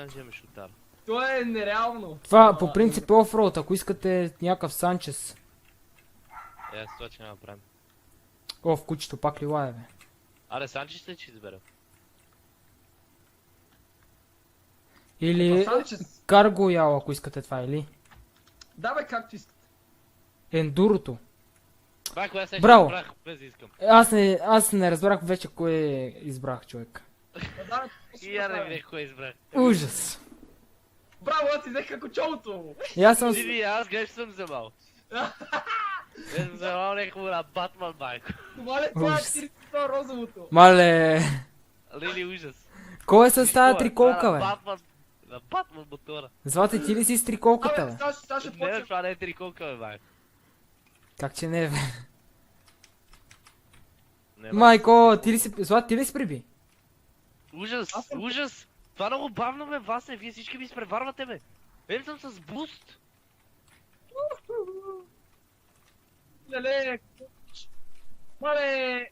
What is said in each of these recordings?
да вземеш шутар. То е нереално. Това по принцип е офроуд, ако искате някакъв Санчес. Аз това че направим. О, в кучето пак ли лая, бе? Аре, Санчес ли че изберем? Или Санчес. Карго Ял, ако искате това, или? Да бе, както искате. Ендурото. Това е коя се Браво. избрах, без да искам. Аз не разбрах вече кое избрах, човек. Да, И я не видех кой избрах. Ужас. Браво, аз си взех кучолото. И аз съм... Диви, аз греш съм вземал. Аз съм вземал някакво на Батман, майко. Това ли това е Ужас. 40 розовото? Мале... Лили ужас. Кой е с тази триколка, бе? На Батман мотора. Злате, ти ли си с триколката, Абе, бе? сега ще Не, почнем. това не е триколка, бе, майко. Как че не, бе? Не, Майко, Злат, ти ли си приби? Ужас, Аз съм- ужас! Това много бавно ме Васе, вие всички ми изпреварвате ме! Ем съм с буст! Леле, мале,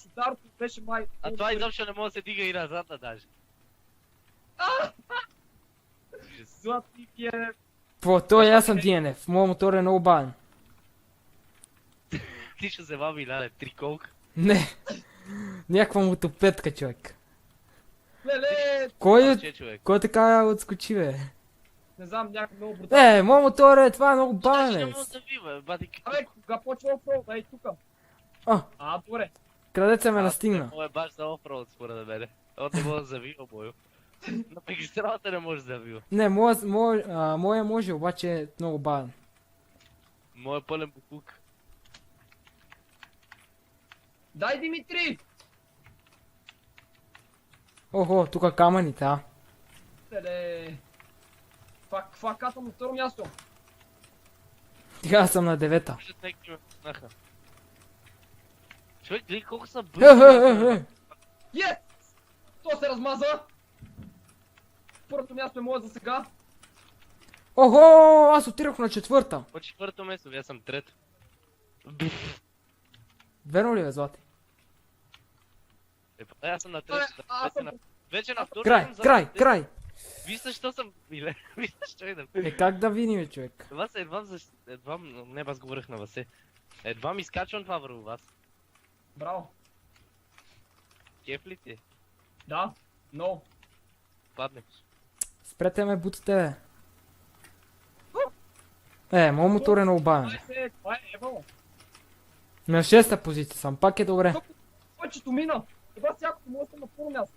шутарото беше май. А това изобщо не може да се дига и назад даже. Ужас. Златник е... По, той аз съм DNF. Моят мотор е много бавен. Ти ще се баби, лале, триколка. Не. Някаква мотопедка, човек. Леле, Кой така отскочи, бе? не знам, някак много брутално. Моят мотор е това е много бавен, Значи не бе. може да бива, бати Абе, кога почва офроуд, ей тука. Добре. Крадеца ме настигна. Мой е баш за офроуд според мене. Он не може да завива, бою. На магистралата не може да завива. Не, моя може, обаче е много бавен. Мой е пълен букук. Дай, Димитри! Охо, тук камъните, а. Леле. Това казвам на второ място. Сега съм на 9-та. Виждат някакви ме пуснаха. Човек, гледай колко са Е, бързи. Yes! То се размаза! Първото място е мое за сега. Охо, аз отирах на 4-та. По четвърто место, аз съм трето. Верно ли, бе, Злати? Аз съм на Е, трето. аз съм... Вече на второ Край, съм за- край. Виж защо съм... Виж защо идам. Как да видим, човек? Не, аз говорих на Васе. Едва ми скачвам това върху вас. Браво. Кеф ли ти? Да. Но. Паднеш. Спрете ме бутите, бе. Моят мотор е много бавен. Това е Ево. На 6-та позиция съм, пак е добре. Повечето мина. Това всякото може да на първо място.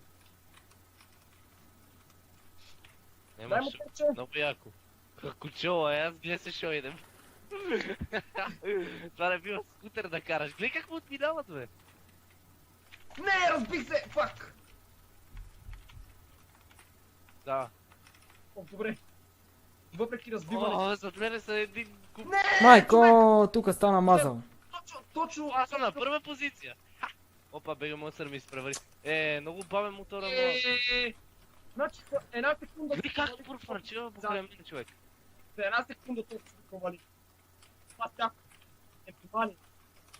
Дай Нямаш. му търче. Много яко. Кучо, аз гледай се шо идем. Това не бива скутер да караш. Гледай как му отминават, бе. Не, разбих се! Фак! Да. О, добре. Въпреки разбиване. О, зад мене са един куп. Не! Майко, тук стана мазал. Точно! Аз съм на първа позиция. Опа, бега монстър ми изпревари. Много бавен мотора, но... Значи, една секунда... Гледай как порфарчива покрай мен, човек. За една секунда толкова се провали. Това всяко. Е провали.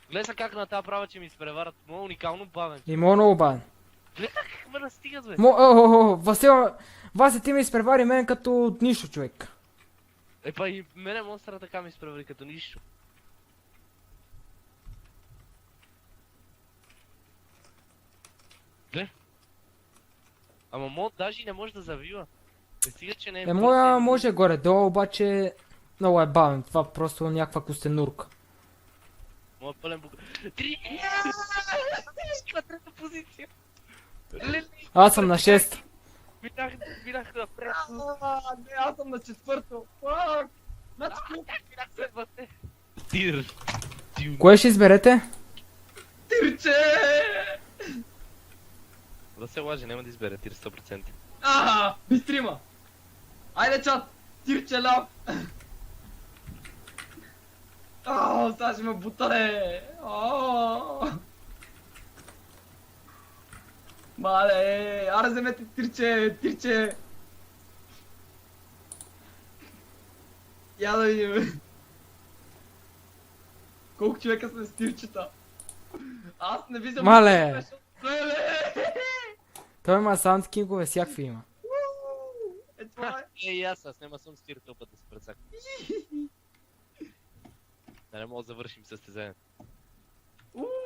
Гледай са как на тази права, че ми изпреварат. Моят уникално бавен. И моят много бавен. Гледай как ме настигат, бе. Васе, ти ме изпревари мен като нищо, човек. Епа и мене монстъра така ми изпревари като нищо. Гле. Ама мод даже и не може да завива. Не стига, че не е... Моя може горе-долу, обаче много е бавен. Това просто някаква костенурка. Моя пълен бук... Три! На трета позиция! Лели! Аз съм на 6. Минах напред! Не, аз съм на четвърто. Фак! Значи, Минах след вътре! Тир! Кое ще изберете? тирче! Да се лаже, няма да избере тир 100%. Бистрима! Айде, чат! Тирче ляв! Сега ще ме бутаре! Мале, аре вземете тирче! Я да видим. Колко човека сме с тирчета? Аз не виждам... Мале! Той има саундкингове, всякакви има. Е, това е. И аз няма съм стир този път да се прецакам. Да не мога да завършим състезанието.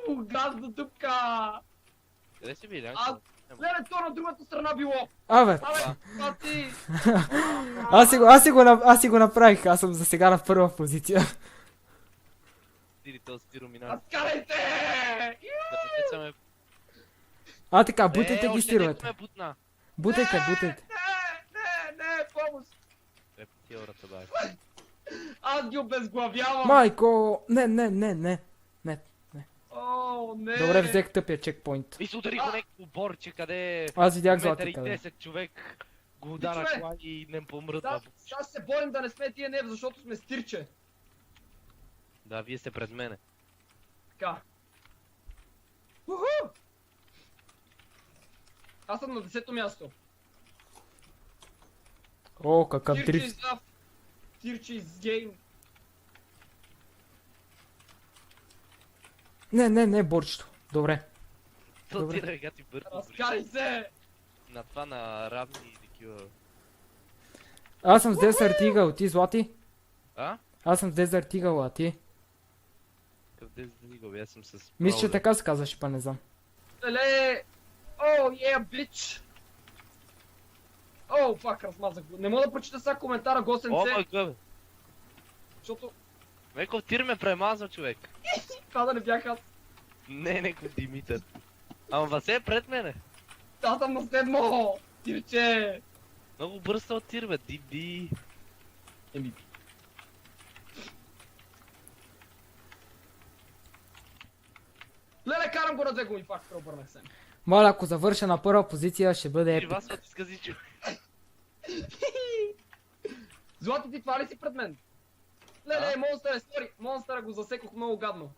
Газ до дупка! Къде си били, Аз... Анко? Леле, то на другата страна било! Абе, Абе, това ти! аз си го направих, аз съм за сега на първа позиция. Стири този стиро минава. Разкарайте! Да прецакаме. А така, бутайте ги още стировете. някой ме бутна. Бутайте. Не, помощ! Е, теората бай. Аз ги обезглавявам! Майко, не. О, не! Добре, взех тъпия чекпоинт. И се ударих на някакво борче, къде Аз видях метър злати и къде. 10 човек го удара Пичове! кола и не помръдна. Сега се борим да не сме тия нев, защото сме стирче. Да, вие сте пред мене. Така. Уху! Аз съм на 10-то място. О, какъв Тирче дрифт. из лав. Тирче из гейм. Не, борчето. Добре. То Добре. ти ръга ти бързо. Разкарай се! На това на равни и такива. Аз съм с Desert Eagle, ти злати? А? Аз съм с Desert Eagle, а ти? Къде сдвигал? Аз съм с... Мисля, че Brawler. така се казваше, па не знам. Леле! О, бич! О, пак размазах го. Не мога да прочита сега коментара О, Госенце, май гъбе! защото Неков тир ме премазва, човек. това да не бях аз. Не, неков Димитър. Ама Васе е пред мене. Аз съм на 7-мо! Тирче! Много бърз се оттир, бе. Диби. Еми. Леле, карам го на го и пак преобърнах се. Моля, ако завърша на първа позиция, ще бъде И епик. вас от изкази, човек. Злати, ти това ли си пред мен? Леле, монстър е, сори, монстъра го засекох много гадно.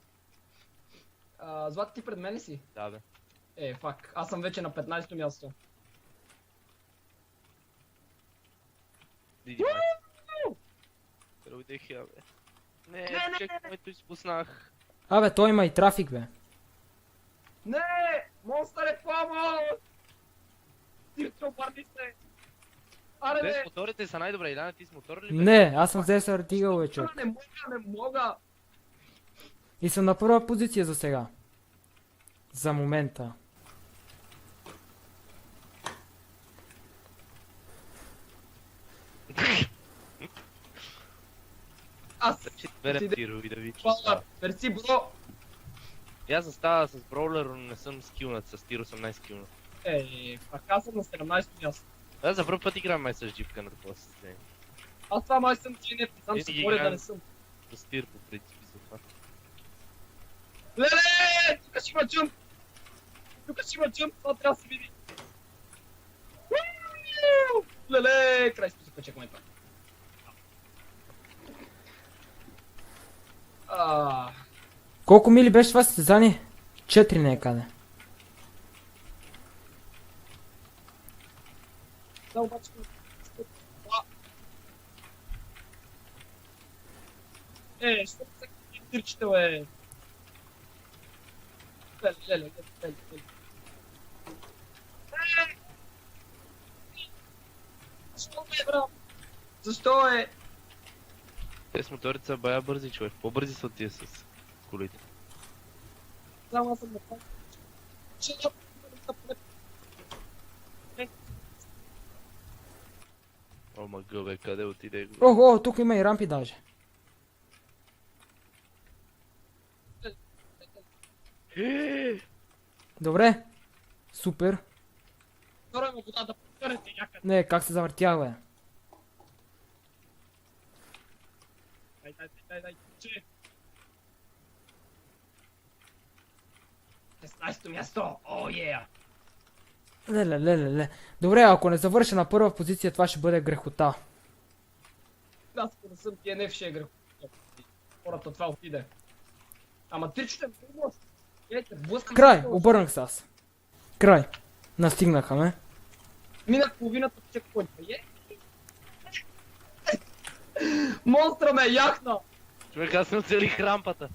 Злати, ти пред мен ли си? Да, бе. Фак, аз съм вече на 15-то място. Диди, май. Родех я, бе. Не, Не. чек, който изпуснах. Абе, той има и трафик, бе. Не! Монстър е помощ! Тирче, обърни се! Аре, Те с бе! моторите са най-добре. Иляна, ти с мотор ли бе? Не, аз съм с Desert Eagle, бе, човек. Не мога! И съм на първа позиция за сега. За момента. Аз! Ще берем Отиде. тиро и да ви Палър! Мерси, бро! И аз застава с броулер, но не съм скилнат. С тиро съм най-скилнат. Пак аз съм на 17-то място. Аз за първ път играм май с джипка на такова състезание. Аз това май съм че не знам, че се Винаги боря да играем. не съм. С тир по принцип за това. Леле! Тук ще има джъмп! Тук ще има джъмп, това трябва да се види. Леле! Край списъка, чекаме това. Колко мили беше това състезание? 4 някъде. Да, обаче... що се тирчите, бе? Леле. Защо бе, бра? Защо е? Те с моторите са бая бързи, човек. По-бързи са от тия с колите. Само аз съм на това. О, мъгъл, бе, къде отиде? Охо, тук има и рампи даже. Добре. Супер. Второ има вода да покърнете някъде. Не, как се завъртях, бе. Дай, че. 16-то място, Леле. Добре, ако не завърша на първа позиция, това ще бъде грехота. Аз ако не съм TNF ще е грех. Хората това отиде. Ама тричате много лошо. Ейте, блъскам. Край, обърнах се аз. Край. Настигнаха ме. Минах половината в чекпоинта. Монстра ме яхна! Човек, аз не оцелих рампата.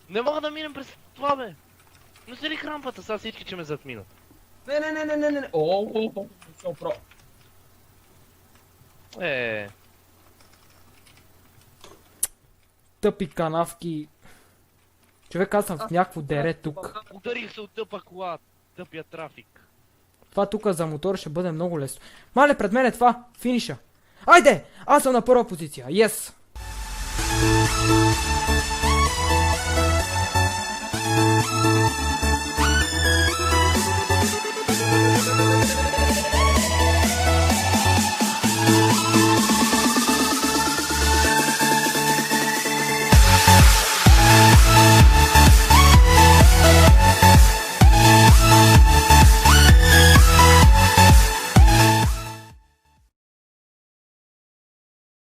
Не мога да минем през това, бе. Не оцелих рампата, сега всички че ме затминат. Не. О, so pro. Тъпи канавки. Човек, аз съм в някакво дере тук. Ударих се от тъпа кола. Тъпия трафик. Това тук за мотор ще бъде много лесно. Мале, пред мен е това. Финиша. Айде! Аз съм на първа позиция. Yes!